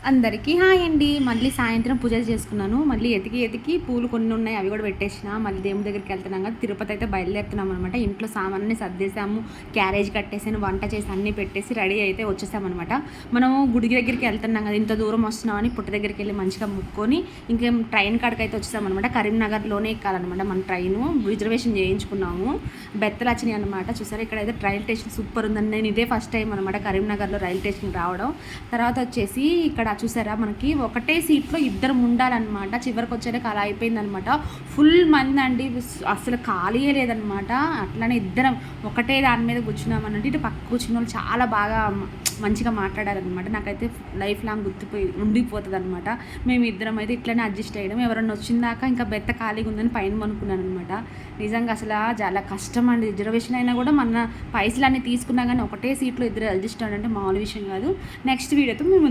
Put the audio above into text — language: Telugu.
అందరికీ హాయ్ అండి. మళ్ళీ సాయంత్రం పూజలు చేసుకున్నాను. మళ్ళీ ఎతికి పూలు కొన్ని ఉన్నాయి, అవి కూడా పెట్టేసిన. మళ్ళీ దేవుడి దగ్గరికి వెళ్తున్నాం కదా, తిరుపతి అయితే బయలుదేరుతున్నాం అనమాట. ఇంట్లో సామాన్ని సర్దేశాము, క్యారేజ్ కట్టేసాను, వంట చేసి అన్నీ పెట్టేసి రెడీ అయితే వచ్చేసామన్నమాట. మనము గుడి దగ్గరికి వెళ్తున్నాం కదా, ఇంత దూరం వస్తున్నామని పుట్ట దగ్గరికి వెళ్ళి మంచిగా ముక్కొని ఇంకేం ట్రైన్ కాడికి అయితే వచ్చేసామన్నమాట. కరీంనగర్లోనే ఎక్కాలన్నమాట మన ట్రైను. రిజర్వేషన్ చేయించుకున్నాము. బెత్తలు వచ్చినాయి అనమాట. చూసారా, ఇక్కడైతే రైల్ స్టేషన్ సూపర్ ఉందని. నేను ఇదే ఫస్ట్ టైం అనమాట కరీంనగర్లో రైల్ స్టేషన్కి రావడం. తర్వాత వచ్చేసి ఇక్కడ చూసారా, మనకి ఒకటే సీట్లో ఇద్దరు ఉండాలన్నమాట. చివరికి వచ్చేటికి అలా అయిపోయిందనమాట. ఫుల్ మంది అండి, అసలు ఖాళీయే లేదనమాట. అట్లానే ఇద్దరం ఒకటే దాని మీద కూర్చున్నామనంటే ఇటు పక్క కూర్చున్న వాళ్ళు చాలా బాగా మంచిగా మాట్లాడారనమాట. నాకైతే లైఫ్ లాంగ్ ఉండిపోతుంది అనమాట. మేము ఇద్దరం అయితే ఇట్లనే అడ్జస్ట్ అయ్యడం. ఎవరన్నా వచ్చిందాక ఇంకా బెత్త ఖాళీగా ఉందని పైన అనుకున్నాను అనమాట. నిజంగా అసలు చాలా కష్టం అండి. రిజర్వేషన్ అయినా కూడా మన పైసలు అన్నీ తీసుకున్నా కానీ ఒకటే సీట్లో ఇద్దరు అడ్జస్ట్ అవ్వాలంటే మామూలు విషయం కాదు. నెక్స్ట్ వీడియోతో మేము